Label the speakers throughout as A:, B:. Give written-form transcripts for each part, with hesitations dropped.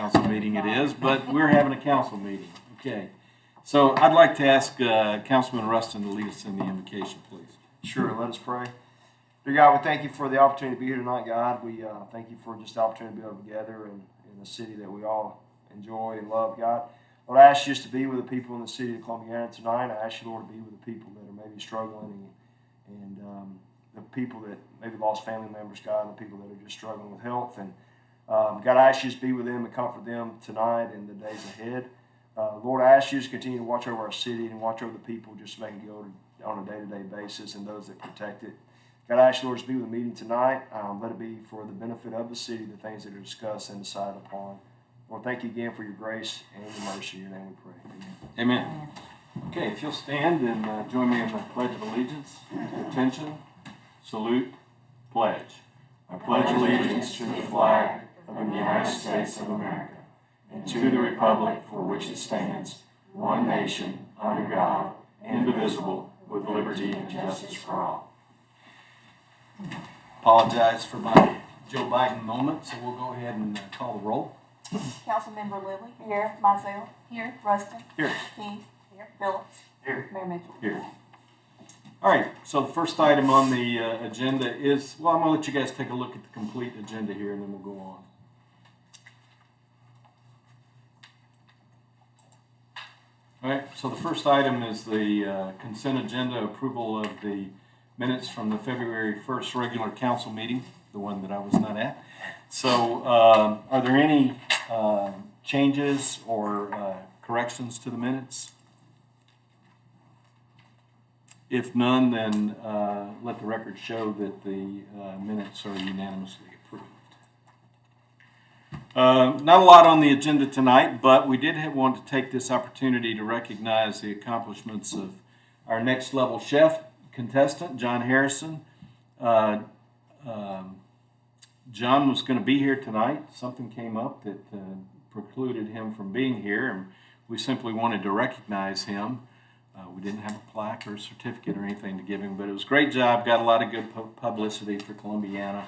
A: council meeting it is, but we're having a council meeting. Okay. So I'd like to ask Councilman Rustin to lead us in the invocation, please.
B: Sure, let us pray. Dear God, we thank you for the opportunity to be here tonight, God. We thank you for just the opportunity to be able to gather in the city that we all enjoy and love, God. Lord, I ask you just to be with the people in the city of Columbiana tonight. I ask you, Lord, to be with the people that are maybe struggling and the people that maybe lost family members, God, and the people that are just struggling with health. And God, I ask you to be with them and comfort them tonight and the days ahead. Lord, I ask you to continue to watch over our city and watch over the people, just make it go on a day-to-day basis and those that protect it. God, I ask you, Lord, to be with the meeting tonight. Let it be for the benefit of the city, the things that are discussed and decided upon. Lord, thank you again for your grace and your mercy. In your name we pray. Amen.
A: Amen. Okay, if you'll stand and join me in the Pledge of Allegiance. Attention, salute, pledge. I pledge allegiance to the flag of the United States of America and to the republic for which it stands, one nation, under God, indivisible, with liberty and justice for all. Apologize for my Joe Biden moment, so we'll go ahead and call the roll.
C: Councilmember Lilly. Here. Mizell. Here. Rustin.
A: Here.
C: King. Here. Phillips.
B: Here.
C: Mayor Mitchell.
A: Here. All right, so the first item on the agenda is, well, I'm going to let you guys take a look at the complete agenda here, and then we'll go on. All right, so the first item is the consent agenda, approval of the minutes from the February 1st regular council meeting, the one that I was not at. So are there any changes or corrections to the minutes? If none, then let the record show that the minutes are unanimously approved. Not a lot on the agenda tonight, but we did want to take this opportunity to recognize the accomplishments of our next level chef contestant, John Harrison. John was going to be here tonight. Something came up that precluded him from being here, and we simply wanted to recognize him. We didn't have a plaque or a certificate or anything to give him, but it was a great job. Got a lot of good publicity for Columbiana,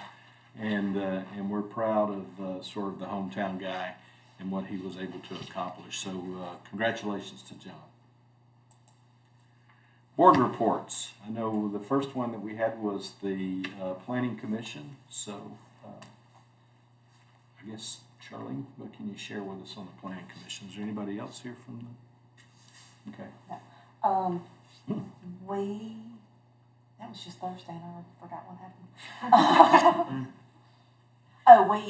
A: and we're proud of sort of the hometown guy and what he was able to accomplish. So congratulations to John. Board reports. I know the first one that we had was the Planning Commission. So I guess, Charlene, what can you share with us on the Planning Commission? Is there anybody else here from the... Okay.
C: That was just Thursday and I already forgot what happened. We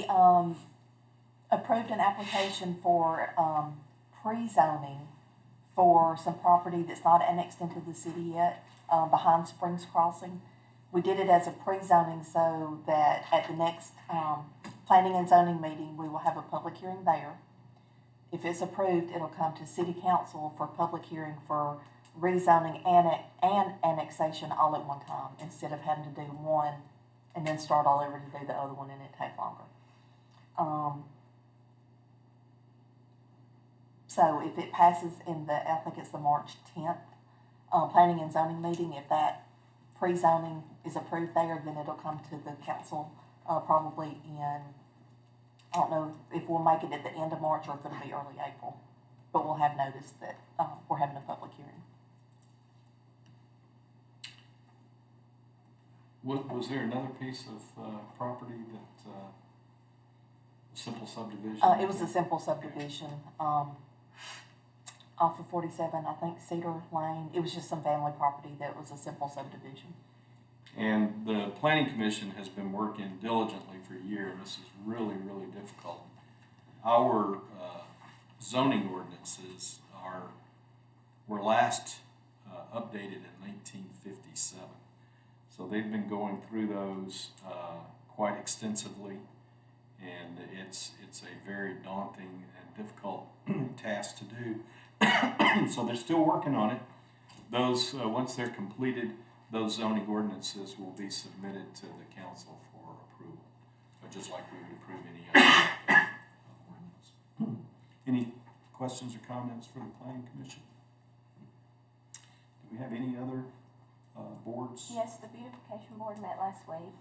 C: approved an application for pre-zoning for some property that's not annexed into the city yet, behind Springs Crossing. We did it as a pre-zoning so that at the next planning and zoning meeting, we will have a public hearing there. If it's approved, it'll come to city council for public hearing for rezoning and annexation all at one time, instead of having to do one and then start all over to do the other one and it take longer. So if it passes in I think it's the March 10th planning and zoning meeting, if that pre-zoning is approved there, then it'll come to the council probably in, I don't know if we'll make it at the end of March or if it'll be early April, but we'll have notice that we're having a public hearing.
A: Was there another piece of property that simple subdivision?
C: It was a simple subdivision off of 47, I think Cedar Lane. It was just some family property that was a simple subdivision.
A: And the Planning Commission has been working diligently for a year. This is really, really difficult. Our zoning ordinances were last updated in 1957. So they've been going through those quite extensively, and it's a very daunting and difficult task to do. So they're still working on it. Those once they're completed, those zoning ordinances will be submitted to the council for approval, just like we would approve any other ordinance. Any questions or comments for the Planning Commission? Do we have any other boards?
D: Yes, the beautification board met last week,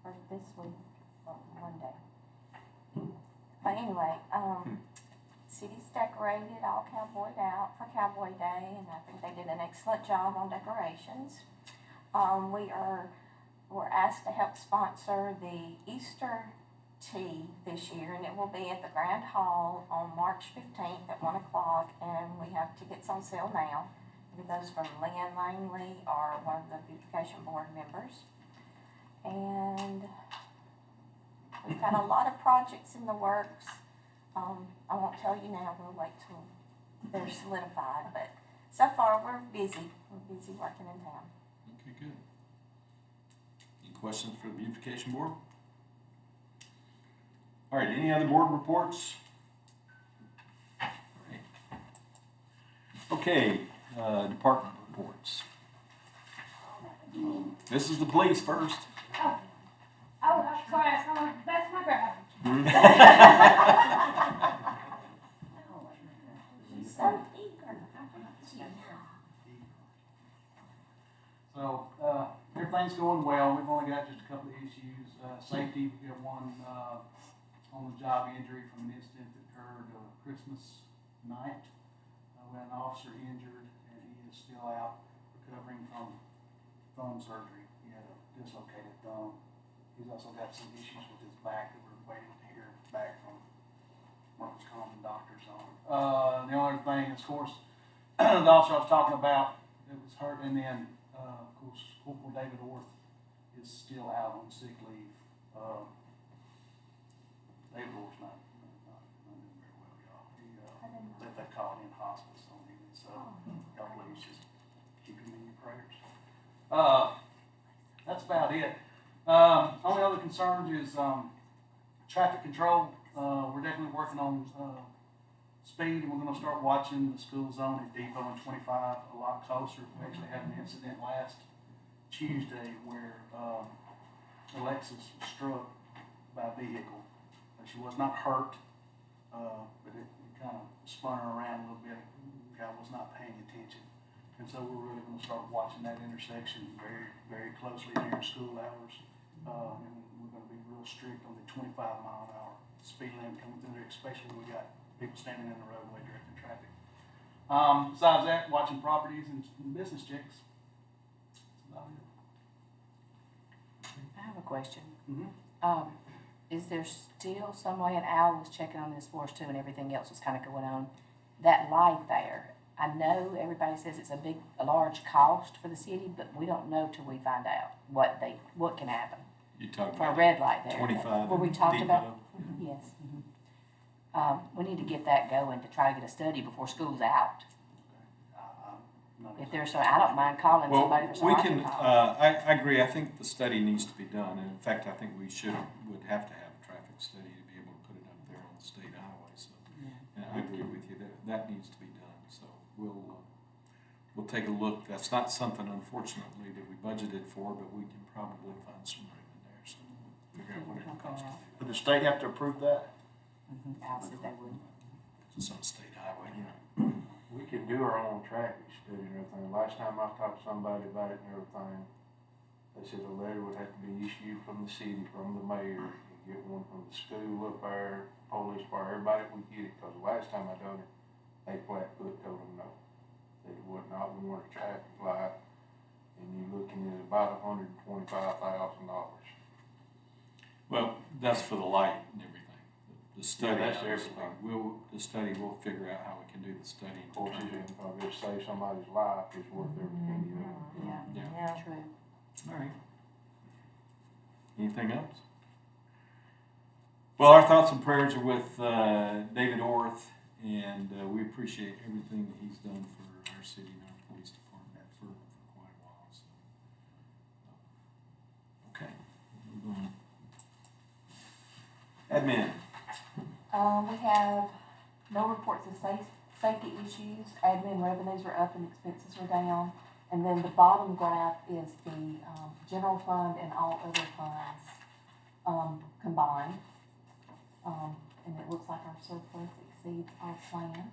D: or this week, one day. But anyway, city's decorated, all cowboyed out for Cowboy Day, and I think they did an excellent job on decorations. We're asked to help sponsor the Easter tea this year, and it will be at the Grand Hall on March 15th at 1 o'clock, and we have tickets on sale now. It goes from Leanne Langley or one of the beautification board members. And we've got a lot of projects in the works. I won't tell you now, we'll wait till they're solidified, but so far we're busy. We're busy working in town.
A: Okay, good. Any questions for the beautification board? All right, any other board reports? All right. Okay, department reports. This is the police first.
E: Oh, I'm sorry, that's my grab.
D: She's so eager.
F: So, everything's going well. We've only got just a couple of issues. Safety, we got one, on the job injury from an incident that occurred, Christmas night. We had an officer injured, and he is still out recovering from thumb surgery. He had a dislocated thumb. He's also got some issues with his back that we're waiting to hear back from workers' comp and doctors on. The other thing, of course, the officer I was talking about that was hurt, and then, of course, Corporal David Orth is still out on sick leave. David Orth's not doing very well, y'all. They called in hospice on him, and so y'all please just keep him in your prayers. That's about it. Only other concerns is traffic control. We're definitely working on speed, and we're going to start watching the school zone at Depot and 25 a lot closer. We actually had an incident last Tuesday where Alexis was struck by a vehicle. She was not hurt, but it kind of spun her around a little bit. The guy was not paying attention. And so we're really going to start watching that intersection very, very closely during school hours. And we're going to be real strict on the 25-mile-an-hour speed limit coming through there, especially when we got people standing in the roadway directing traffic. Besides that, watching properties and business checks. That's about it.
G: I have a question.
F: Mm-hmm.
G: Is there still some way, and Al was checking on this for us too, and everything else was kind of going on, that light there? I know everybody says it's a large cost for the city, but we don't know till we find out what can happen.
A: You talking
G: For a
A: about
G: red light there.
A: 25
G: Where we talked about?
A: Depot?
G: Yes. We need to get that going to try to get a study before school's out. If there's I don't mind calling
A: Well,
G: somebody for some
A: we
G: I
A: can,
G: call.
A: I agree, I think the study needs to be done, and in fact, I think we would have to have a traffic study to be able to put it up there on the state highway, so. And I agree with you, that needs to be done, so we'll take a look. That's not something, unfortunately, that we budgeted for, but we can probably find some room in there, so we'll figure out what it costs.
B: Would the state have to approve that?
G: Al said they would.
A: It's on a state highway, you know.
H: We can do our own traffic study and everything. Last time I talked to somebody about it and everything, they said a letter would have to be issued from the city, from the mayor, and get one from the school up there, police bar, everybody would get it, because the last time I done it, they flat foot told them no. That it would not warrant a traffic light, and you're looking at about $125,000.
A: Well, that's for the light and everything. The study,
H: that's
A: obviously,
H: everything.
A: we'll figure out how we can do the study.
H: Of course, if I just save somebody's life, it's worth every penny of it.
G: Yeah, true.
A: All right. Anything else? Well, our thoughts and prayers are with David Orth, and we appreciate everything that he's done for our city and our police department for quite a while. So, okay. Move on. Admin.
C: We have no reports of safety issues. Admin revenues are up and expenses are down. And then the bottom graph is the general fund and all other funds combined. And it looks like our surplus exceeds our plan.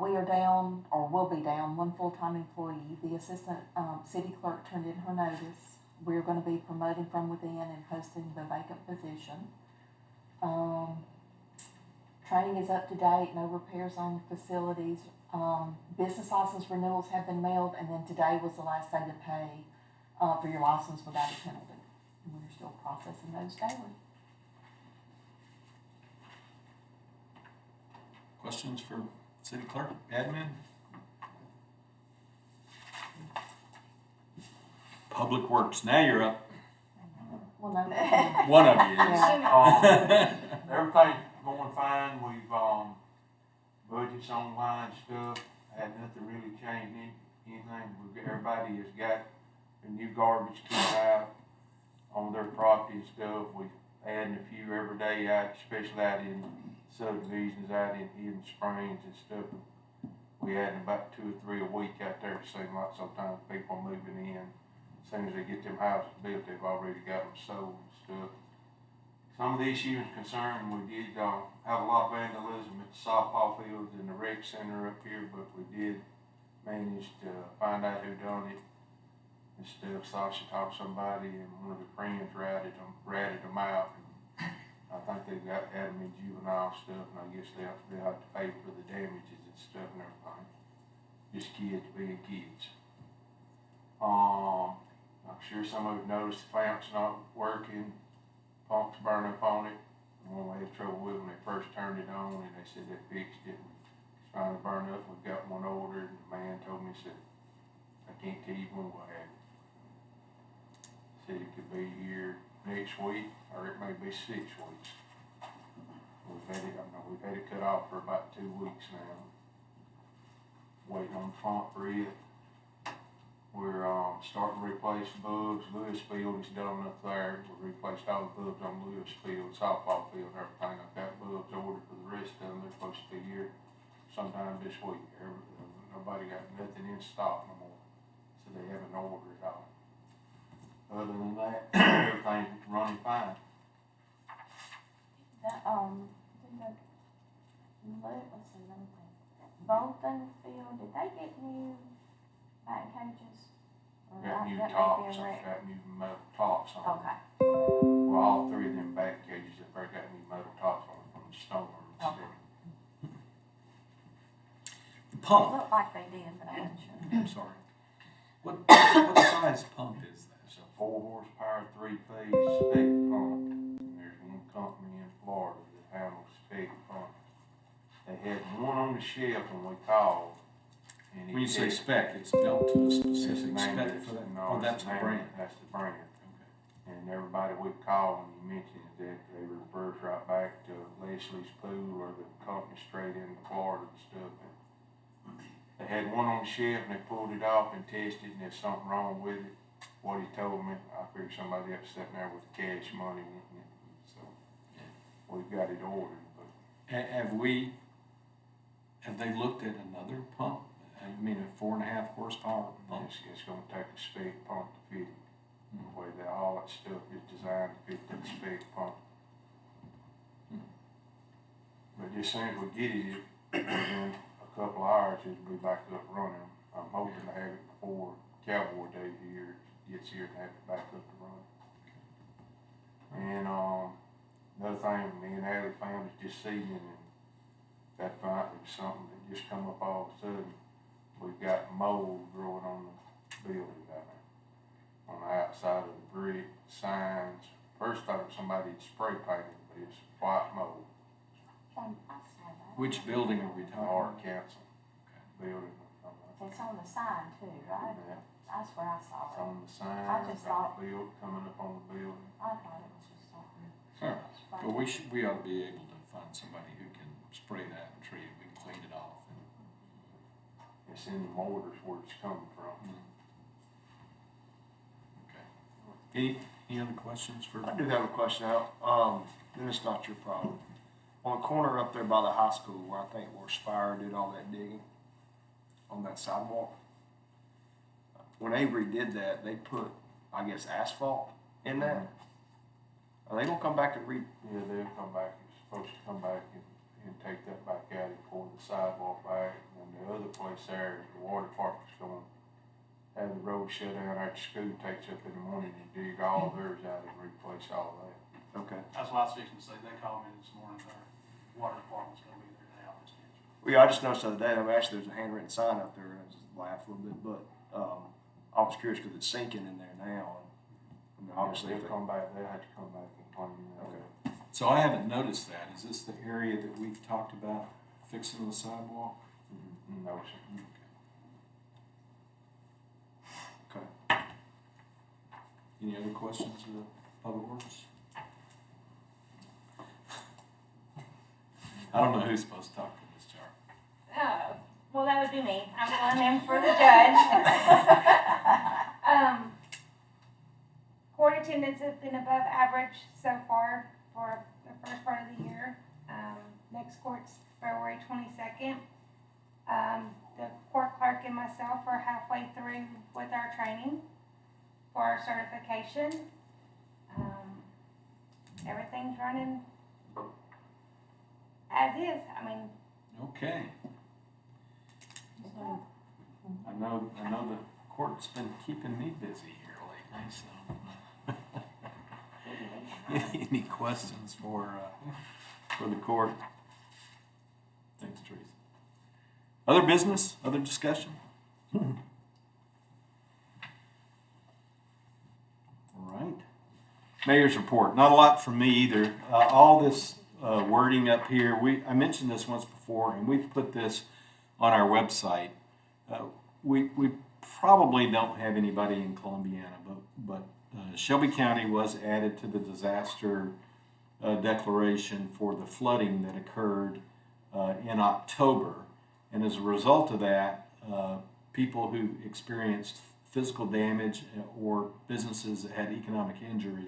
C: We are down, or will be down, one full-time employee. The assistant city clerk turned in her notice. We're going to be promoting from within and posting the vacant position. Training is up to date, no repairs on facilities. Business license renewals have been mailed, and then today was the last day to pay for your license without a penalty. And we're still processing those daily.
A: Questions for city clerk, admin? Public Works, now you're up.
C: Well, no,
A: One of you is.
C: Yeah.
H: Everything's going fine. We've, budgets online stuff, had nothing really changed anything. Everybody has got the new garbage coming out on their property and stuff. We're adding a few every day out, especially out in subdivisions, out in Hidden Springs and stuff. We adding about 2 or 3 a week out there. It seems like sometimes people are moving in. As soon as they get them houses built, they've already got them sold and stuff. Some of the issues and concerns, we did have a lot of vandalism at the softball fields and the rec center up here, but we did manage to find out who done it and stuff. Sasha talked to somebody, and one of the friends ratted them out. And I think they had them in juvenile stuff, and I guess they'll have to pay for the damages and stuff and everything. Just kids being kids. I'm sure some of you noticed the fountain's not working. Pump's burning up on it. When we had trouble with when they first turned it on, and they said they fixed it. It's finally burned up. We got one ordered, and the man told me, he said, I can't tell you when we'll have it. Said it could be here next week, or it may be 6 weeks. We've had it cut off for about 2 weeks now. Waiting on the pump for it. We're starting to replace bulbs. Lewis Field is done up there. We replaced all the bulbs on Lewis Field, softball field, and everything. I've got bulbs ordered for the rest of them. They're supposed to be here sometime this week. Nobody got nothing in stock no more, so they haven't ordered it all. Other than that, everything's running fine.
D: Let's see, let me think. Bolton Field, did they get new back cages? Or
H: Got new
D: that may be
H: tops,
D: a wreck?
H: got new metal tops on them.
D: Okay,
H: Well, all 3 of them back cages have got new metal tops on them from the storm and stuff.
A: The
D: it
A: pump,
D: looked like they did, but I wasn't sure.
A: I'm sorry. What size pump is that?
H: It's a 4 horsepower, 3-phase spec pump. And there's one company in Florida that handles spec pumps. They had one on the shelf when we called. And
A: When you say
H: said-
A: spec, it's built to a
H: It's
A: specific
H: a
A: spec
H: name,
A: for that?
H: no,
A: Oh,
H: it's
A: that's
H: a
A: the
H: name,
A: brand.
H: that's the brand.
A: Okay.
H: And everybody we call when you mention that, they reverse right back to Leslie's Pool or the company straight into Florida and stuff. And they had one on the shelf and they pulled it off and tested, and there's something wrong with it. What he told me, I figured somebody else sitting there with cash money wanting it, so we've got it ordered. But
A: Have they looked at another pump? I mean, a 4.5 horsepower pump?
H: it's gonna take a spec pump to fit it. The way that all that stuff is designed to fit that spec pump. But as soon as we get it, within a couple of hours, it'll be back up running. I'm hoping to have it before Cowboy Day here gets here and have it back up and running. And another thing, me and Allie found is just seeing, and that finally was something that just come up all of a sudden. We've got mold growing on the building down there, on the outside of the brick, signs. First I thought somebody had spray painted, but it's white mold.
D: I saw that.
A: Which building are we
H: The
A: talking
H: art
A: about?
H: council building.
D: It's on the sign too, right?
H: Yeah,
D: That's where I saw
H: it's
D: it.
H: on the sign,
D: I just
H: got the build, coming up on the building.
D: I thought it was just something.
A: All right. But we ought to be able to find somebody who can spray that and treat it. We can clean it off.
H: It's in the mortars where it's coming from.
A: Okay. Any other questions for?
B: I do have a question out, and it's not your problem. On the corner up there by the high school where I think where Spire did all that digging on that sidewalk, when Avery did that, they put, I guess, asphalt in that. Are they gonna come back and
H: Yeah, they'll come back, it's supposed to come back and take that back out and pour the sidewalk back. And the other place there, the water department's going to have the road shut down after school takes up in the morning and dig all theirs out and replace all that.
B: Okay.
F: That's what I was fixing to say. They called me this morning there. water department's gonna be there now this year.
B: Well, yeah, I just noticed the other day, actually, there's a handwritten sign up there, and I just laughed a little bit, but, I was curious because it's sinking in there now. I mean, obviously,
H: They'll come back, they'll have to come back and clean it.
B: Okay.
A: So I haven't noticed that. Is this the area that we've talked about fixing the sidewalk?
H: No, sir.
A: Okay. Any other questions of the Public Works? I don't know who's supposed to talk to this, Char.
E: Well, that would be me. I'm filling in for the judge. Court attendance has been above average so far for the first part of the year. Next court's February 22nd. The court clerk and myself are halfway through with our training for our certification. Everything's running as is. I mean,
A: Okay. I know the court's been keeping me busy here lately, so. Any questions for the court? Thanks, Teresa. Other business, other discussion? All right. Mayor's report, not a lot from me either. All this wording up here, I mentioned this once before, and we've put this on our website. We probably don't have anybody in Columbiana, but Shelby County was added to the disaster declaration for the flooding that occurred in October. And as a result of that, people who experienced physical damage or businesses that had economic injury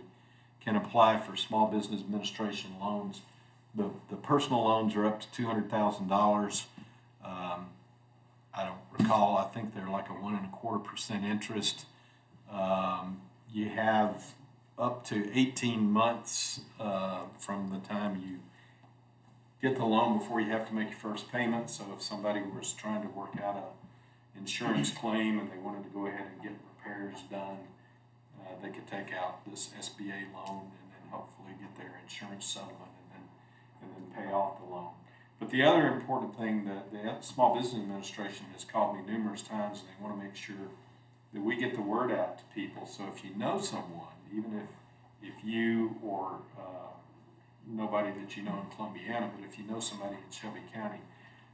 A: can apply for small business administration loans. The personal loans are up to $200,000. I don't recall, I think they're like a 1.25% interest. You have up to 18 months from the time you get the loan before you have to make your first payment. So if somebody was trying to work out an insurance claim and they wanted to go ahead and get repairs done, they could take out this SBA loan and then hopefully get their insurance settlement and then pay off the loan. But the other important thing that the Small Business Administration has called me numerous times, and they want to make sure that we get the word out to people. So if you know someone, even if you or nobody that you know in Columbiana, but if you know somebody in Shelby County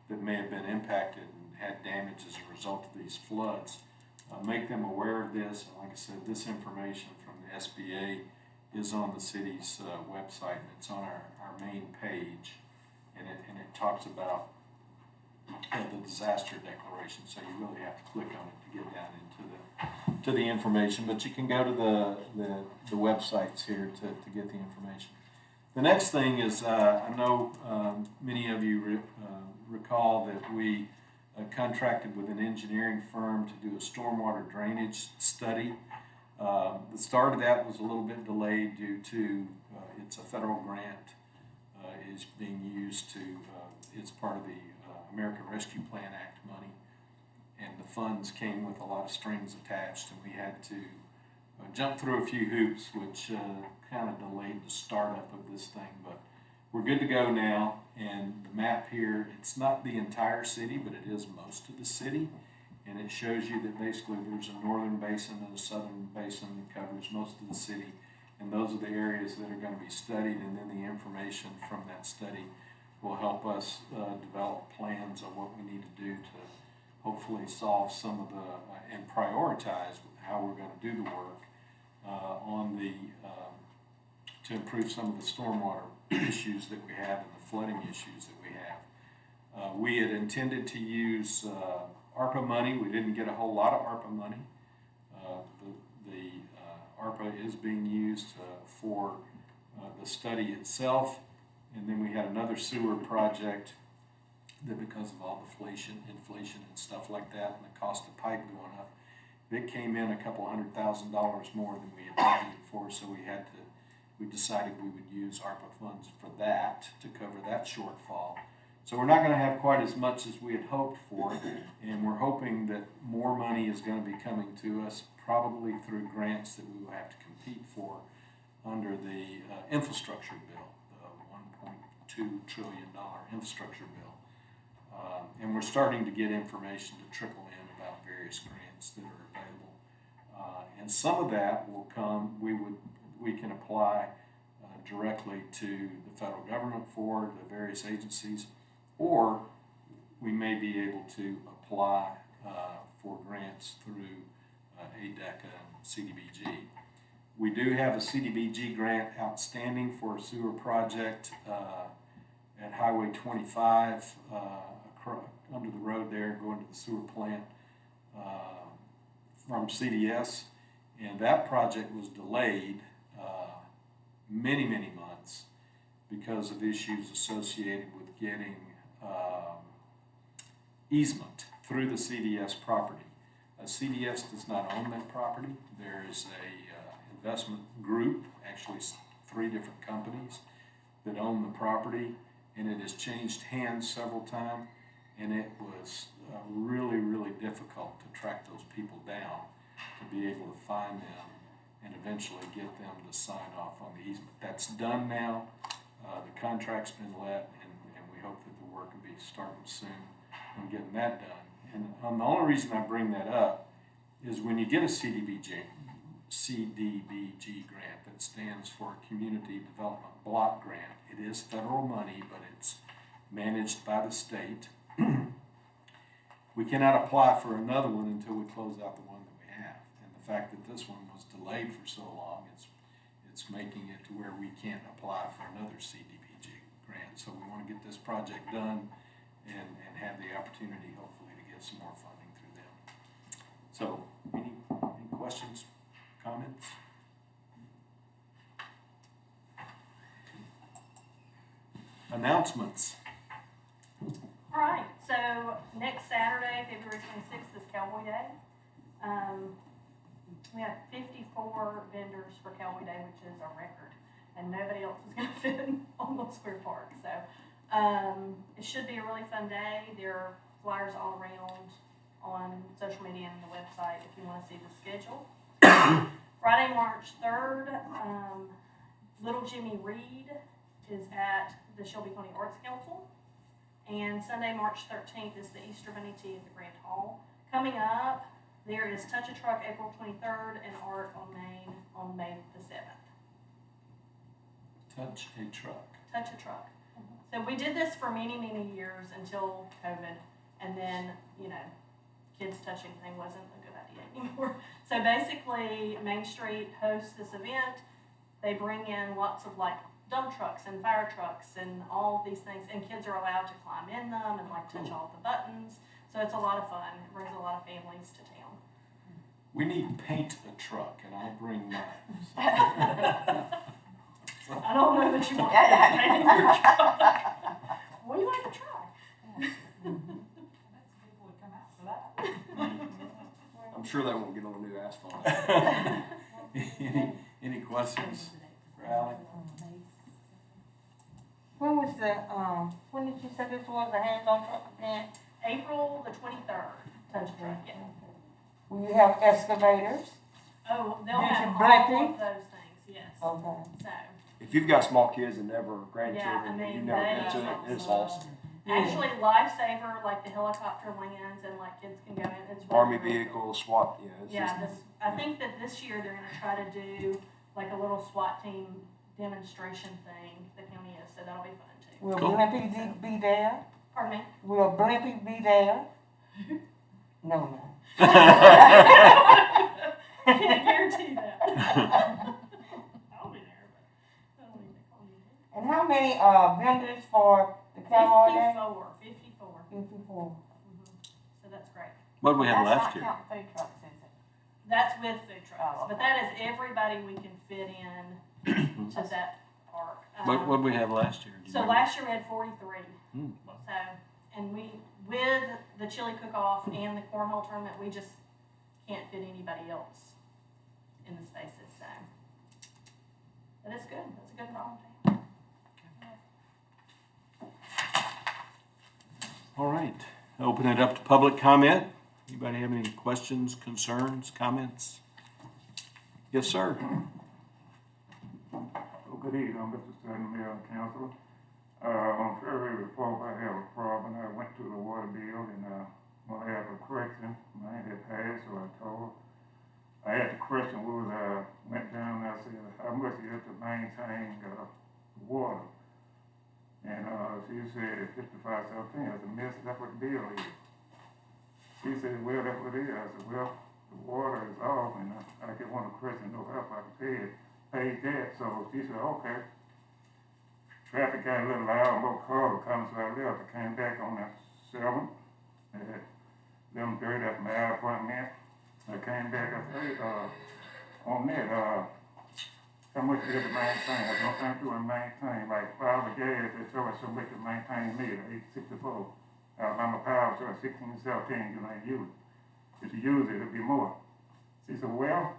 A: that may have been impacted and had damage as a result of these floods, make them aware of this. And like I said, this information from the SBA is on the city's website, and it's on our main page, and it talks about the disaster declaration. So you really have to click on it to get down into the information. But you can go to the websites here to get the information. The next thing is I know many of you recall that we contracted with an engineering firm to do a stormwater drainage study. The start of that was a little bit delayed due to it's a federal grant is being used to, it's part of the American Rescue Plan Act money, and the funds came with a lot of strings attached, and we had to jump through a few hoops, which kind of delayed the startup of this thing, but we're good to go now. And the map here, it's not the entire city, but it is most of the city. And it shows you that basically there's a northern basin and a southern basin that covers most of the city. And those are the areas that are going to be studied. And then the information from that study will help us develop plans on what we need to do to hopefully solve some of the, and prioritize how we're going to do the work on the, to improve some of the stormwater issues that we have and the flooding issues that we have. We had intended to use ARPA money. We didn't get a whole lot of ARPA money. The ARPA is being used for the study itself. And then we had another sewer project that, because of all the inflation and stuff like that, and the cost of pipe going up, it came in a couple $100,000 more than we had budgeted for. So we decided we would use ARPA funds for that to cover that shortfall. So we're not going to have quite as much as we had hoped for, and we're hoping that more money is going to be coming to us, probably through grants that we will have to compete for under the infrastructure bill, the $2 trillion infrastructure bill. And we're starting to get information to trickle in about various grants that are available. And some of that will come, we can apply directly to the federal government for the various agencies, or we may be able to apply for grants through ADECA and CDBG. We do have a CDBG grant outstanding for a sewer project at Highway 25 under the road there, going to the sewer plant from CDS. And that project was delayed many months because of issues associated with getting easement through the CDS property. CDS does not own that property. There is a investment group, actually 3 different companies that own the property, and it has changed hands several times, and it was really difficult to track those people down, to be able to find them and eventually get them to sign off on the easement. That's done now. The contract's been let, and we hope that the work will be starting soon on getting that done. And the only reason I bring that up is when you get a CDBG grant, that stands for Community Development Block Grant. It is federal money, but it's managed by the state. We cannot apply for another one until we close out the one that we have. And the fact that this one was delayed for so long, it's making it to where we can't apply for another CDBG grant. So we want to get this project done and have the opportunity, hopefully, to get some more funding through them. So, any questions, comments? Announcements.
I: All right, so next Saturday, February 26th is Cowboy Day. We have 54 vendors for Cowboy Day, which is a record, and nobody else is going to fit in Almond Square Park. So it should be a really fun day. There are flyers all around on social media and the website if you want to see the schedule. Friday, March 3rd, Little Jimmy Reed is at the Shelby County Arts Council. And Sunday, March 13th is the Easter Bunny Tea at the Grand Hall. Coming up, there is Touch a Truck April 23rd and Art on Main on May the 7th.
A: Touch a Truck.
I: Touch a Truck. So we did this for many years until COVID, and then, kids touching thing wasn't a good idea anymore. So basically, Main Street hosts this event. They bring in lots of dump trucks and fire trucks and all these things, and kids are allowed to climb in them and touch all the buttons. So it's a lot of fun. It brings a lot of families to town.
A: We need paint a truck, and I'll bring mine.
I: I don't know that you want to paint your truck. We like to try.
B: I'm sure they won't get on the new asphalt.
A: Any questions for Ally?
J: When did you say this was, a hands-on truck again?
I: April the 23rd. Touch a Truck, yeah.
J: Will you have excavators?
I: Oh, they'll
J: Did
I: have
J: you
I: all
J: blanket?
I: of those things, yes.
J: Okay.
I: So,
B: If you've got small kids and never
I: Yeah,
B: grandchildren,
I: I mean,
B: you've never been
I: they-
B: to it, it's awesome.
I: actually, Lifesaver, the helicopter lands and kids can go in. It's really,
B: Army
I: really cool.
B: vehicles, SWAT, it's
I: Yeah,
B: just,
I: I think that this year they're gonna try to do a little SWAT team demonstration thing, the county is, so that'll be fun too.
J: Will
A: Cool.
J: Blimpie be there?
I: Pardon me?
J: Will Blimpie be there? No, no.
I: Can't guarantee that. I'll be there, but I don't need to call you.
J: And how many vendors for the Cowboy Day?
I: 54.
J: 54.
I: So that's great.
A: What did we have
C: That's
A: last
C: not
A: year?
C: counting food trucks, is it?
I: That's with food trucks,
C: Oh, okay.
I: but that is everybody we can fit in to that park.
A: What did we have last year? Do you
I: So
A: remember?
I: last year we had 43.
A: Hmm.
I: So, and with the chili cook-off and the cornhole tournament, we just can't fit anybody else in the spaces. So, but it's good. It's a good problem.
A: All right, open it up to public comment. Anybody have any questions, concerns, comments? Yes, sir.
K: Well, good evening, Mr. Stanley, Mayor and Council. On February 4th, I have a problem. I went to the water bill and gonna have a correction. Mine had passed, so I told her. I had the question was, I went down and I said, how much you have to maintain the water? And she said 55 17. I said, miss, that's what the bill is. She said, well, that's what it is. I said, well, the water is off and I just want a question, no help, I can pay that. So she said, okay. Traffic got a little loud, more cars were coming, so I left. I came back on that 7th at 11:30, that's my appointment. I came back, I said, on that, how much you have to maintain? I don't think you want to maintain, like power gas, they show us so much to maintain me at 864. Alabama power show us 16 17, you ain't use it. If you use it, it'll be more. She said, well,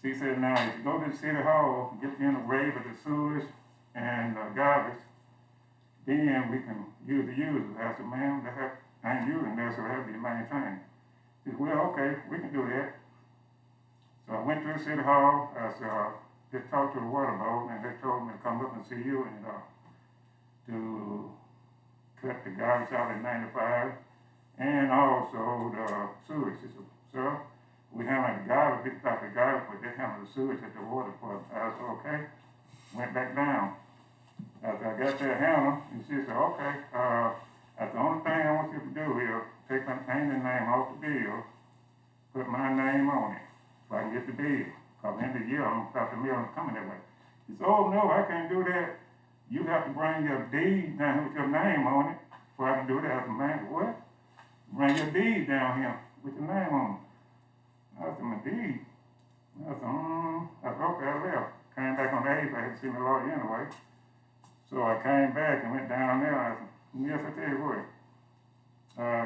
K: she said, now, if you go to the city hall, get you in the waiver, the sewage, and garbage, then we can use the users. I said, ma'am, I ain't using that, so it has to be maintained. She said, well, okay, we can do that. So I went to the city hall, I said, just talked to the water board, and they told me to come up and see you and to cut the garbage out at 95, and also the sewage. She said, sir, we handle the garbage, we got the garbage, but they handle the sewage at the water department. I said, okay. Went back down. After I got that hammer, and she said, okay, that's the only thing I want you to do is take my name off the bill, put my name on it, so I can get the bill. Because in the year, I'm about the mail coming that way. He said, oh, no, I can't do that. You have to bring your deed down with your name on it, so I can do that. I said, man, what? Bring your deed down here with your name on it. I said, my deed? I said, okay, I left. Came back on the 8th, I had to see my lawyer anyway. So I came back and went down there, and I said, yes, I tell you what,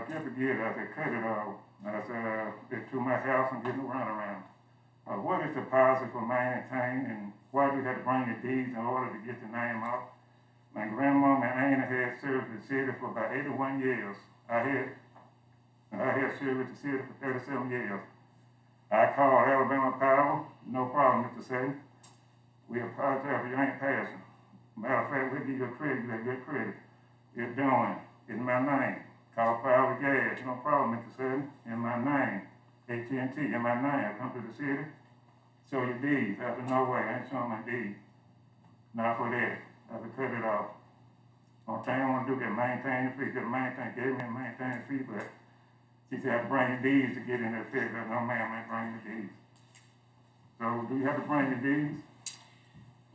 K: can't forget, I said, cut it off. And I said, get to my house and get a runaround. What is the policy for maintaining, and why do you have to bring your deeds in order to get the name off? My grandmama Anna had served the city for about 81 years. I had served with the city for 37 years. I called Alabama Power, no problem, Mr. Say. We apologize for you ain't passing. Matter of fact, we'll give you a credit, you have good credit. It's doing, in my name. Call Power Gas, no problem, Mr. Sutton, in my name. AT&T, in my name. I come to the city, show your deeds. I said, no way, I ain't showing my deed. Not for that. I said, cut it off. Only thing I want to do is maintain the fee. Just gave me a maintain the fee, but she said, I have to bring your deeds to get in there fix. I said, no ma'am, I ain't bringing the deeds. So, do you have to bring your deeds?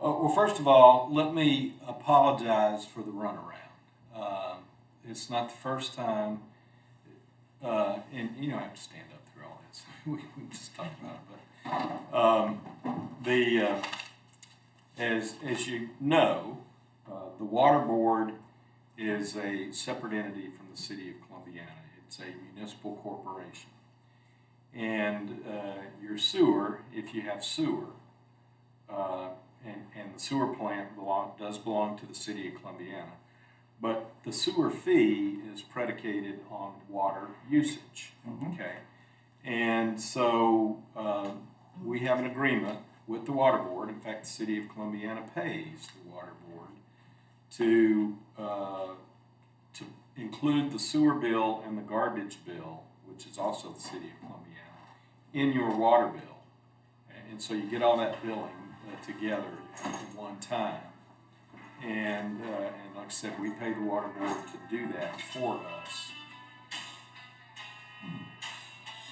A: Well, first of all, let me apologize for the runaround. It's not the first time, and you don't have to stand up through all this. we just talked about it. But as you know, the water board is a separate entity from the city of Columbiana. It's a municipal corporation, and your sewer, if you have sewer. And the sewer plant does belong to the city of Columbiana. But the sewer fee is predicated on water usage, okay? And so we have an agreement with the water board. In fact, the city of Columbiana pays the water board to include the sewer bill and the garbage bill, which is also the city of Columbiana, in your water bill. And so you get all that billing together at one time, and like I said, we pay the water board to do that for us.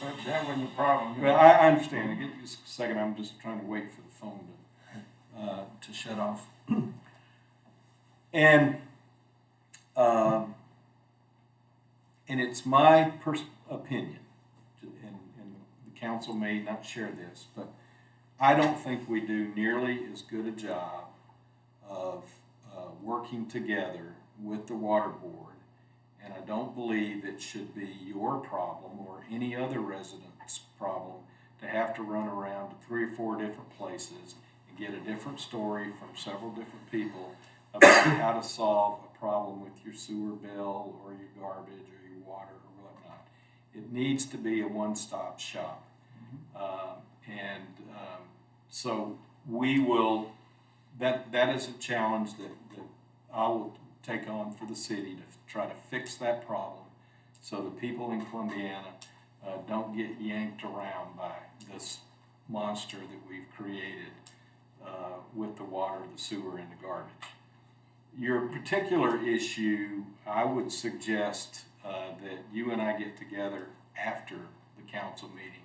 K: But that wasn't the problem.
A: Well, I understand. Give me just a second. I'm just trying to wait for the phone to shut off. And it's my opinion, and the council may not share this, but I don't think we do nearly as good a job of working together with the water board, and I don't believe it should be your problem or any other resident's problem to have to run around to 3 or 4 different places and get a different story from several different people about how to solve a problem with your sewer bill or your garbage or your water or whatnot. It needs to be a one-stop shop. So we will, that is a challenge that I will take on for the city to try to fix that problem so the people in Columbiana don't get yanked around by this monster that we've created with the water, the sewer, and the garbage. Your particular issue, I would suggest that you and I get together after the council meeting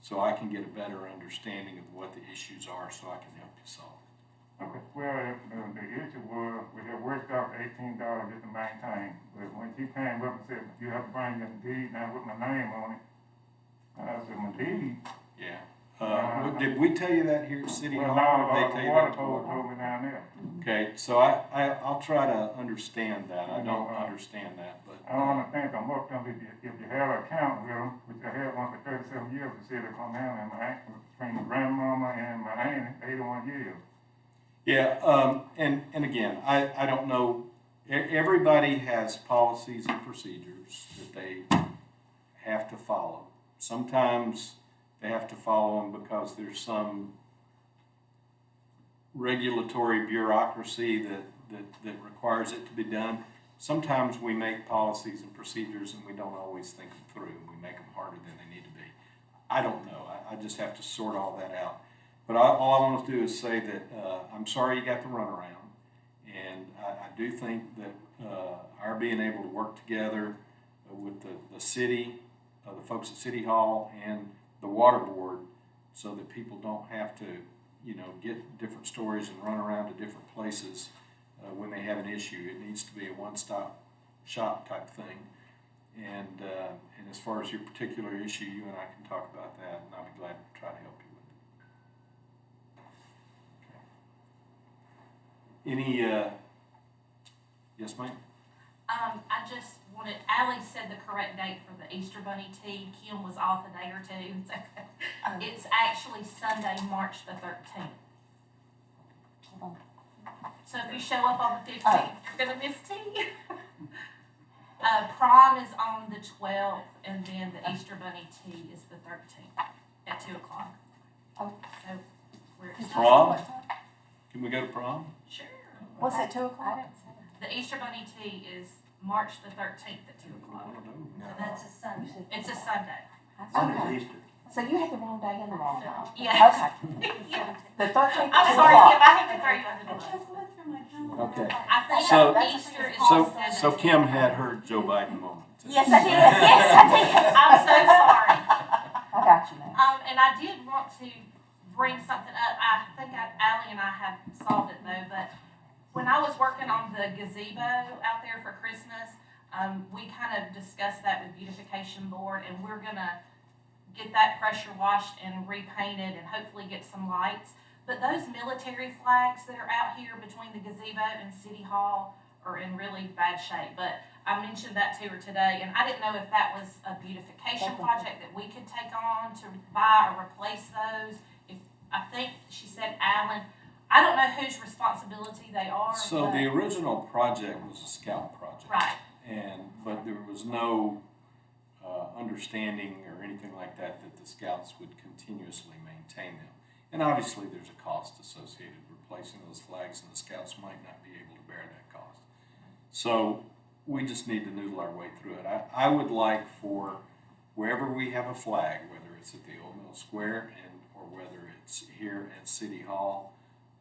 A: so I can get a better understanding of what the issues are so I can help you solve it.
K: Okay, well, the issue was, we had worked out $18 just to maintain, but when she came up and said, you have to bring your deed down with my name on it, and I said, my deed?
A: Yeah. Did we tell you that here at City
K: Well,
A: Hall? Or
K: no,
A: they tell
K: the
A: you
K: water
A: that?
K: board told me down there.
A: Okay, so I'll try to understand that. I don't understand that, but.
K: I don't understand, I'm up there, if you have an account with them, which I had one for 37 years, the city of Columbiana, and between my grandmama and my aunt, 81 years.
A: Yeah, and again, I don't know, everybody has policies and procedures that they have to follow. Sometimes they have to follow them because there's some regulatory bureaucracy that requires it to be done. Sometimes we make policies and procedures and we don't always think them through. We make them harder than they need to be. I don't know. I just have to sort all that out. But all I want to do is say that I'm sorry you got the runaround. And I do think that our being able to work together with the city, the folks at City Hall, and the water board so that people don't have to, get different stories and run around to different places when they have an issue. It needs to be a one-stop shop type thing. And as far as your particular issue, you and I can talk about that, and I'll be glad to try to help you with it. Any, yes, ma'am?
I: I just wanted, Allie said the correct date for the Easter Bunny tea. Kim was off a day or two. It's okay. It's actually Sunday, March the 13th.
C: Hold on.
I: So if you show up on the 15th, you're gonna miss tea. Prom is on the 12th, and then the Easter Bunny tea is the 13th at 2 o'clock.
C: Oh.
I: So we're excited.
A: Prom? Can we go to prom?
I: Sure.
C: What's at 2 o'clock?
I: The Easter Bunny tea is March the 13th at 2 o'clock.
J: That's a Sunday.
I: It's a Sunday.
C: Okay.
H: Easter.
C: So you had the wrong day and the wrong time.
I: Yes.
C: Okay.
I: Yeah.
C: The 13th.
I: I'm sorry, Kim, I hate to throw you under the bus.
A: Okay.
I: I think
A: So-
I: Easter is on Sunday.
A: So Kim had her Joe Biden moment.
C: Yes, I did. Yes, I did.
I: I'm so sorry.
C: I got you now.
I: And I did want to bring something up. I think Allie and I have solved it though, but when I was working on the gazebo out there for Christmas, we kind of discussed that with beautification board, and we're gonna get that pressure washed and repainted and hopefully get some lights. But those military flags that are out here between the gazebo and City Hall are in really bad shape. But I mentioned that to her today, and I didn't know if that was a beautification project that we could take on to buy or replace those. I think she said Alan. I don't know whose responsibility they are.
A: So
I: but-
A: the original project was a scout project.
I: Right.
A: But there was no understanding or anything like that the scouts would continuously maintain them. And obviously there's a cost associated with replacing those flags, and the scouts might not be able to bear that cost. So we just need to noodle our way through it. I would like for wherever we have a flag, whether it's at the Old Mill Square or whether it's here at City Hall,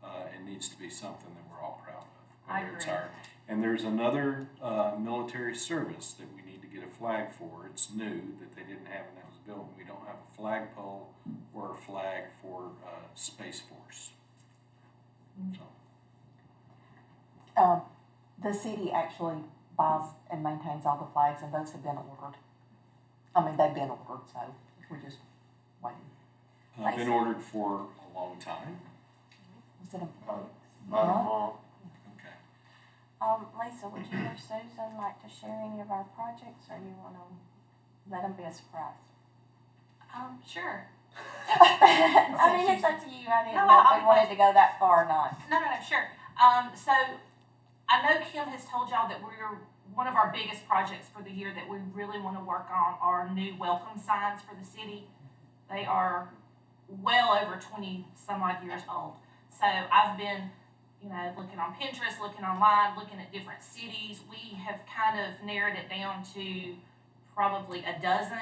A: it needs to be something that we're all proud of.
I: I
A: Whether it's
I: agree.
A: and there's another military service that we need to get a flag for. It's new that they didn't have when that was built. We don't have a flagpole or a flag for Space Force. So.
C: The city actually buys and maintains all the flags, and those have been ordered. I mean, they've been ordered, so we're just waiting.
A: Been ordered for a long time.
C: Was it
H: About a month.
A: Okay.
D: Lisa, would you or Susan like to share any of our projects, or you wanna let them be a surprise?
I: Sure.
D: I mean, it's up to you. I didn't
I: No,
D: know if
I: I'll
D: we wanted to go that far or not.
I: No, sure. So I know Kim has told y'all that one of our biggest projects for the year that we really want to work on are new welcome signs for the city. They are well over 20 some odd years old. So I've been looking on Pinterest, looking online, looking at different cities, we have kind of narrowed it down to probably a dozen.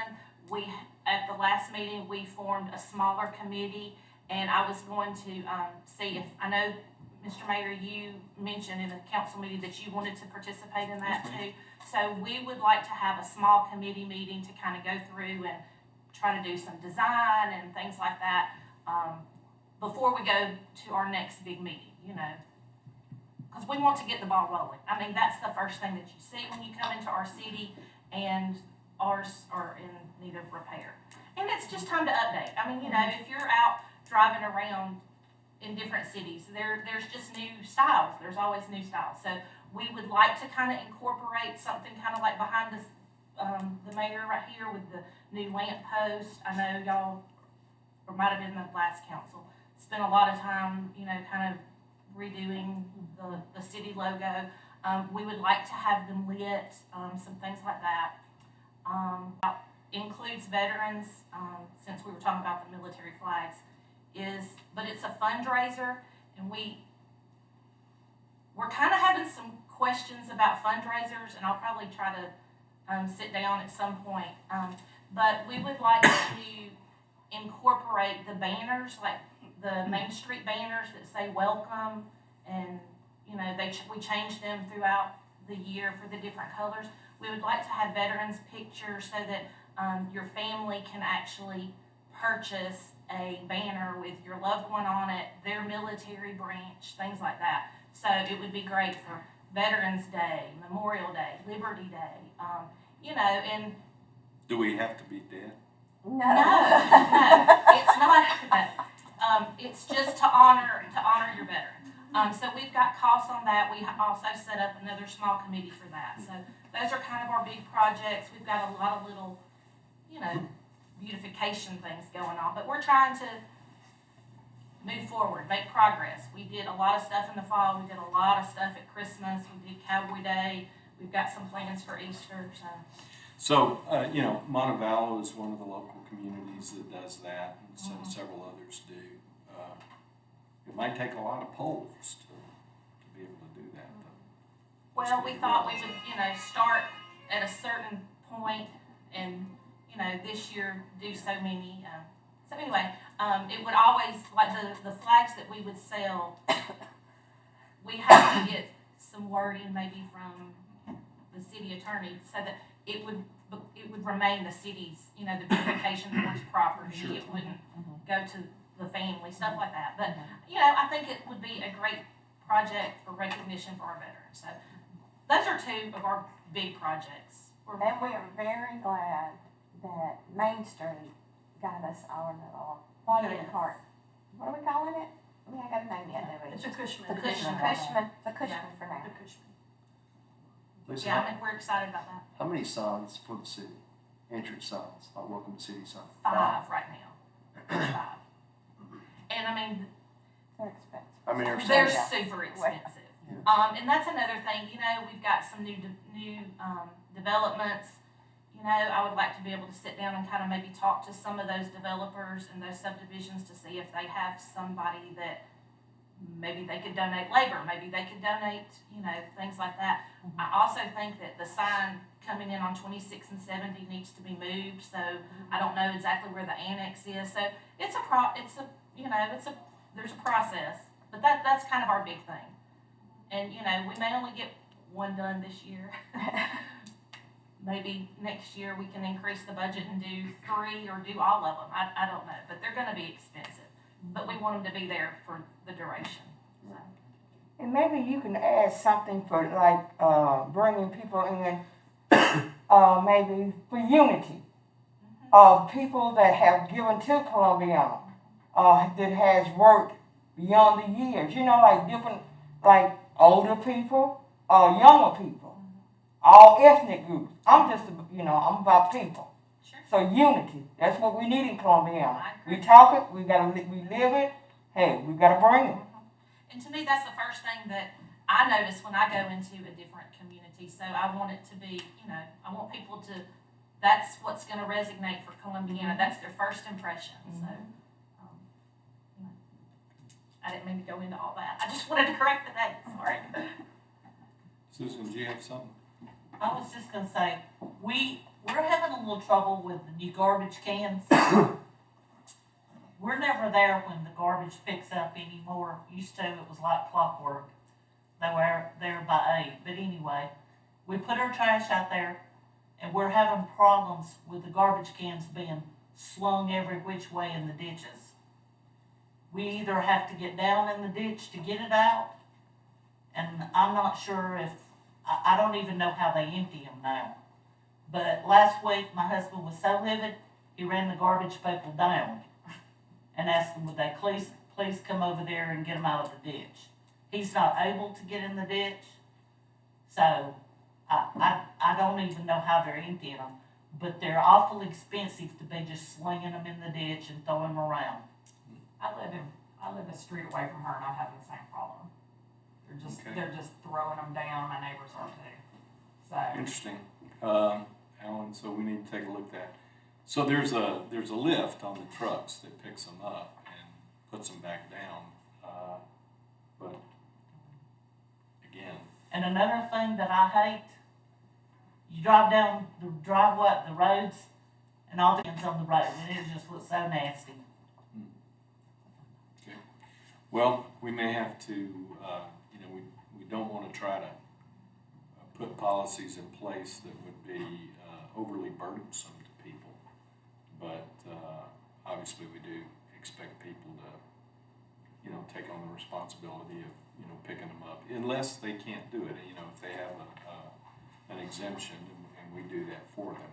I: At the last meeting, we formed a smaller committee, and I was going to see if, I know, Mr. Mayor, you mentioned in the council meeting that you wanted to participate in that too. So we would like to have a small committee meeting to kind of go through and try to do some design and things like that before we go to our next big meeting, because we want to get the ball rolling. I mean, that's the first thing that you see when you come into our city, and ours are in need of repair. And it's just time to update. I mean, if you're out driving around in different cities, there's just new styles. There's always new styles. So we would like to kind of incorporate something kind of like behind this, the mayor right here with the new lamp post. I know y'all, or might have been the last council, spent a lot of time, kind of redoing the city logo. We would like to have them lit, some things like that. Includes veterans, since we were talking about the military flags, but it's a fundraiser, and we're kind of having some questions about fundraisers, and I'll probably try to sit down at some point. But we would like to incorporate the banners, like the Main Street banners that say welcome, and we change them throughout the year for the different colors. We would like to have veterans pictures so that your family can actually purchase a banner with your loved one on it, their military branch, things like that. So it would be great for Veterans Day, Memorial Day, Liberty Day, and
A: Do we have to be dead?
C: No.
I: no, it's not. It's just to honor your veteran. So we've got costs on that. We also set up another small committee for that. So those are kind of our big projects. We've got a lot of little, beautification things going on, but we're trying to move forward, make progress. We did a lot of stuff in the fall. We did a lot of stuff at Christmas. We did Cowboy Day. We've got some plans for Easter.
A: So, Montevallo is one of the local communities that does that, and so several others do. It might take a lot of polls to be able to do that, though.
I: Well, we thought we would, start at a certain point and, this year do so many. So anyway, it would always, like the flags that we would sell, we have to get some wording maybe from the city attorney so that it would remain the city's, the beautification towards property. Sure. It wouldn't go to the family, stuff like that. But, I think it would be a great project for recognition for our veterans. So those are two of our big projects.
D: And we are very glad that Main Street got us our little watering cart. What are we calling it? I mean, I got a name yet, do we?
I: It's a Cushman.
D: The Cushman for now.
I: The Cushman.
B: Lisa,
I: Yeah, I think we're excited about that.
B: how many signs for the city? Entrance signs, like welcome to city signs?
I: 5 right now. 5. And I mean,
D: They're expensive.
B: I mean,
I: they're
B: there's
I: super expensive.
B: Yeah.
I: And that's another thing, we've got some new developments. I would like to be able to sit down and kind of maybe talk to some of those developers and those subdivisions to see if they have somebody that maybe they could donate labor, maybe they could donate, things like that. I also think that the sign coming in on 26 and 70 needs to be moved, so I don't know exactly where the annex is. So there's a process, but that's kind of our big thing. And, we may only get one done this year. Maybe next year we can increase the budget and do 3 or do all of them. I don't know, but they're going to be expensive. But we want them to be there for the duration. So.
J: And maybe you can add something for bringing people in, maybe for unity. People that have given to Columbiana, that has worked beyond the years. Different, older people, younger people, all ethnic groups. I'm about people.
I: Sure.
J: So unity, that's what we need in Columbiana.
I: I
J: We
I: agree.
J: talk it, we live it. Hey, we gotta bring it.
I: And to me, that's the first thing that I notice when I go into a different community. So I want it to be, I want people to, that's what's going to resonate for Columbiana. That's their first impression. So, I didn't mean to go into all that. I just wanted to correct the date, sorry.
A: Susan, do you have something?
L: I was just gonna say, we're having a little trouble with the new garbage cans. We're never there when the garbage picks up anymore. Used to, it was like clockwork. They were there by 8. But anyway, we put our trash out there and we're having problems with the garbage cans being slung every which way in the ditches. We either have to get down in the ditch to get it out, and I'm not sure if, I don't even know how they empty them now. But last week, my husband was so livid, he ran the garbage people down and asked them, would they please come over there and get them out of the ditch. He's not able to get in the ditch, so I don't even know how they're emptying them, but they're awful expensive to be just slinging them in the ditch and throwing them around.
M: I live a street away from her and I'm having the same problem.
A: Okay.
M: They're just throwing them down, my neighbors are too. So,
A: Interesting. Alan, so we need to take a look at that. So there's a lift on the trucks that picks them up and puts them back down. But again,
L: And another thing that I hate, you drive down the roads and all the things on the road, and it just looks so nasty.
A: okay. Well, we may have to, we don't want to try to put policies in place that would be overly burdensome to people. But obviously we do expect people to, take on the responsibility of, picking them up, unless they can't do it. If they have an exemption and we do that for them,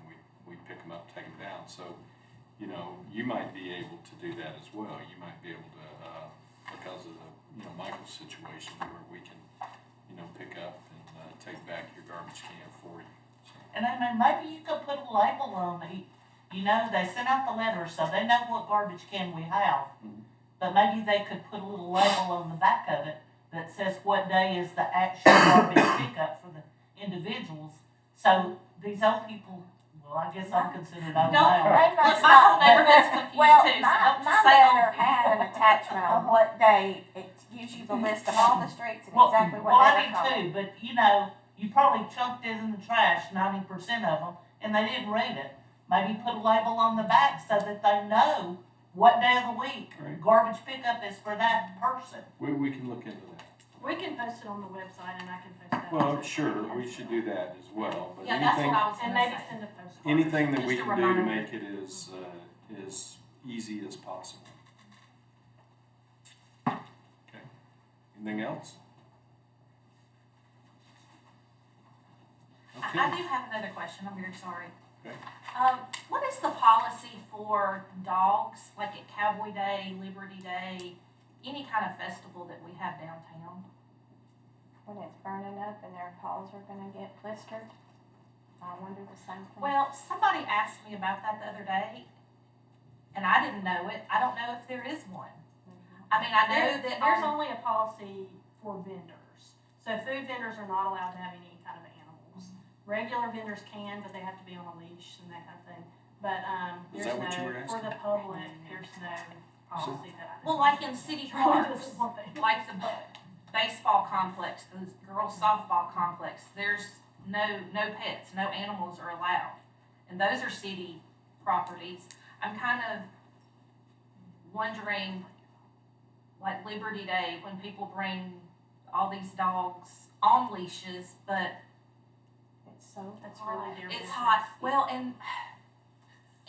A: we pick them up, take them down. So, you might be able to do that as well. You might be able to, because of the, Michael's situation, where we can, pick up and take back your garbage can for you. So,
L: And I mean, maybe you could put a label on it. They send out the letters so they know what garbage can we have.
A: Mhm.
L: But maybe they could put a little label on the back of it that says what day is the actual garbage pickup for the individuals. So these old people, well, I guess I'm considered old
D: No,
L: now.
D: they must
I: My
D: not.
I: whole neighborhood's confused
D: Well,
I: too, so
D: my
I: don't just say
D: letter
I: old
D: had an attachment on what day, it gives you the list of all the streets and
L: Well,
D: exactly
L: well,
D: what
L: I
D: day they're
L: did
D: called.
L: too, but you probably chunked it in the trash, 90% of them, and they didn't read it. Maybe put a label on the back so that they know what day of the week
A: Right.
L: garbage pickup is for that person.
A: we can look into that.
I: We can post it on the website and I can post that.
A: Well,
I: too.
A: sure, we should do that as well. But
I: Yeah, that's
A: anything,
I: what I was
M: And
I: gonna
M: maybe
I: say.
M: send a postcard.
A: anything that we
M: Just a
A: can do to
M: reminder.
A: make it as easy as possible. Okay. Anything else? Okay.
I: I do have another question, I'm very sorry.
A: Okay.
I: What is the policy for dogs, like at Cowboy Day, Liberty Day, any kind of festival that we have downtown?
D: When it's burning up and their paws are gonna get blistered, I wonder the same thing.
I: Well, somebody asked me about that the other day, and I didn't know it. I don't know if there is one. I mean, I know that
M: There's only a policy for vendors. So food vendors are not allowed to have any kind of animals. Regular vendors can, but they have to be on a leash and that kind of thing. But,
A: Is
M: there's
A: that what you were
M: no, for
A: asking?
M: the public, there's no policy that I know.
I: well, like in city
M: Charlie
I: parks,
M: doesn't want that.
I: like the baseball complex, the girls softball complex, there's no pets, no animals are allowed. And those are city properties. I'm kind of wondering, like Liberty Day, when people bring all these dogs on leashes, but
D: It's so
M: That's
D: hot.
M: really their
I: it's
M: business.
I: hot. Well, and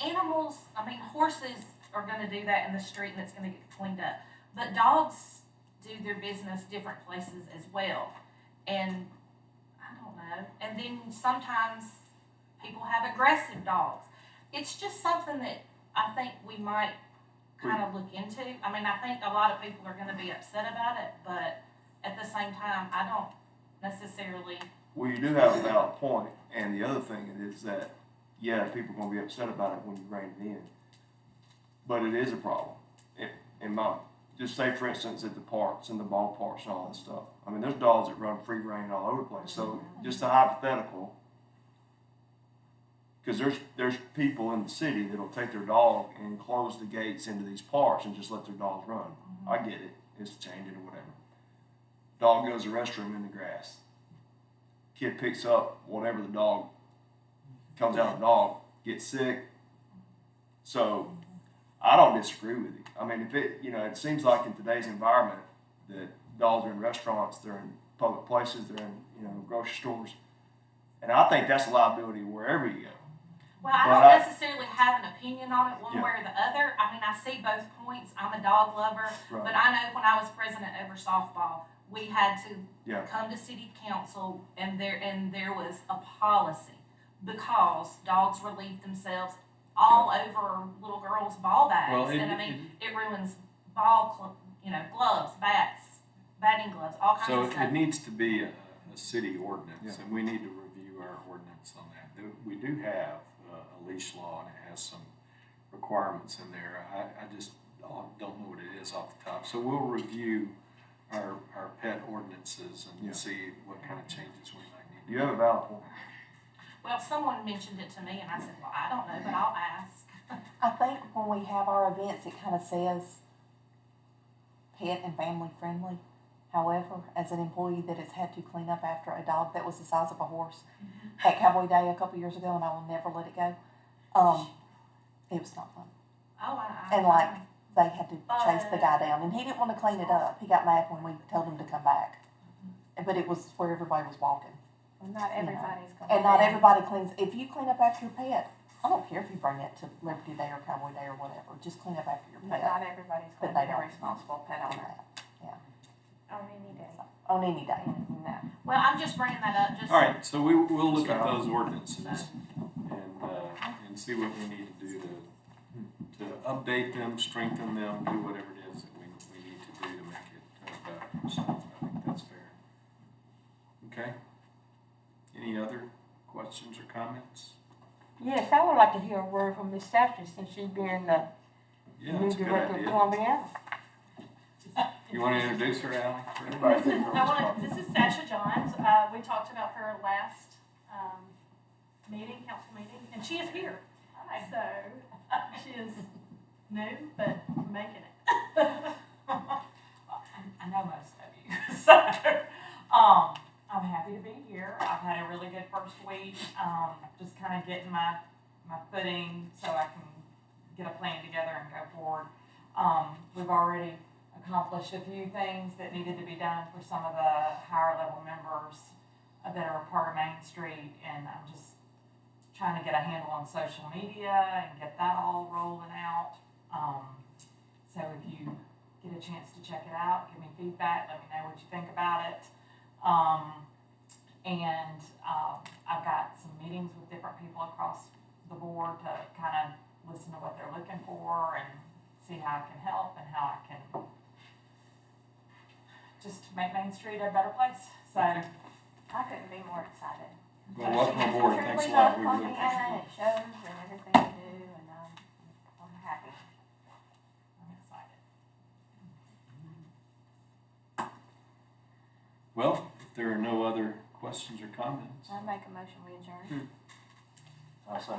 I: animals, I mean, horses are gonna do that in the street and it's gonna get cleaned up. But dogs do their business different places as well. And I don't know. And then sometimes people have aggressive dogs. It's just something that I think we might kind of look into. I mean, I think a lot of people are gonna be upset about it, but at the same time, I don't necessarily.
B: Well, you do have a valid point, and the other thing is that, yeah, people are gonna be upset about it when you rein it in. But it is a problem. Just say, for instance, at the parks and the ballparks and all that stuff. I mean, there's dogs that run free rein all over the place. So just a hypothetical, because there's people in the city that'll take their dog and close the gates into these parks and just let their dogs run. I get it. it's changing or whatever. Dog goes to the restroom in the grass. Kid picks up whatever the dog comes out of the dog, gets sick. So I don't disagree with you. I mean, if it, you know, it seems like in today's environment that dogs are in restaurants, they're in public places, they're in, you know, grocery stores. And I think that's a liability wherever you go.
I: Well, I
B: But
I: don't necessarily have an opinion on it one
B: Yeah.
I: way or the other. I mean, I see both points. I'm a dog lover,
B: Right.
I: but I know when I was president over softball, we had to
B: Yeah.
I: come to city council, and there was a policy because dogs relieve themselves all over little girls' ball bags,
A: Well,
I: and I mean, it ruins gloves, bats, batting gloves, all kinds
A: So
I: of stuff.
A: it needs to be a city ordinance,
B: Yeah.
A: and we need to review our ordinance on that. We do have a leash law, and it has some requirements in there. I just don't know what it is off the top. So we'll review our pet ordinances and
B: Yeah.
A: see what kind of changes we might need.
B: You have a valid point.
I: Well, someone mentioned it to me, and I said, well, I don't know, but I'll ask.
C: I think when we have our events, it kind of says pet and family friendly. However, as an employee that has had to clean up after a dog that was the size of a horse at Cowboy Day a couple years ago, and I will never let it go, it was not fun.
I: Oh,
C: And like, they had to chase the guy down, and he didn't want to clean it up. He got mad when we told him to come back. But it was where everybody was walking.
D: Well, not everybody's going
C: And not everybody cleans. If you clean up after your pet, I don't care if you bring it to Liberty Day or Cowboy Day or whatever. Just clean up after your
D: But
C: pet.
D: not everybody's
C: But
D: going to
C: they
D: be a
C: don't.
D: responsible pet owner
C: Yeah,
D: on any day.
C: on any day.
D: No.
I: well, I'm just bringing that up, just.
A: All right, so we'll look at those ordinances and see what we need to do to update them, strengthen them, do whatever it is that we need to do to make it better. So I think that's fair. Okay? Any other questions or comments?
J: Yes, I would like to hear a word from Ms. Safety since she's being the
A: Yeah,
J: new
A: that's a good
J: director of
A: idea.
J: Columbiana.
A: You want to introduce her, Ally?
M: This is Sasha Johns. We talked about her last council meeting, and she is here. So she is new, but making it.
N: I know most of you, so I'm happy to be here. I've had a really good first week, just kind of getting my footing so I can get a plan together and go forward. We've already accomplished a few things that needed to be done for some of the higher level members that are a part of Main Street, and I'm just trying to get a handle on social media and get that all rolling out. So if you get a chance to check it out, give me feedback, let me know what you think about it. I've got some meetings with different people across the board to kind of listen to what they're looking for and see how I can help and how I can just make Main Street a better place. So
D: I couldn't be more excited.
A: Well, welcome aboard. Thanks a lot. We really appreciate it.
D: It shows and everything you do, and I'm happy.
N: I'm excited.
A: Well, if there are no other questions or comments.
D: I make a motion we adjourn.
B: I'll say.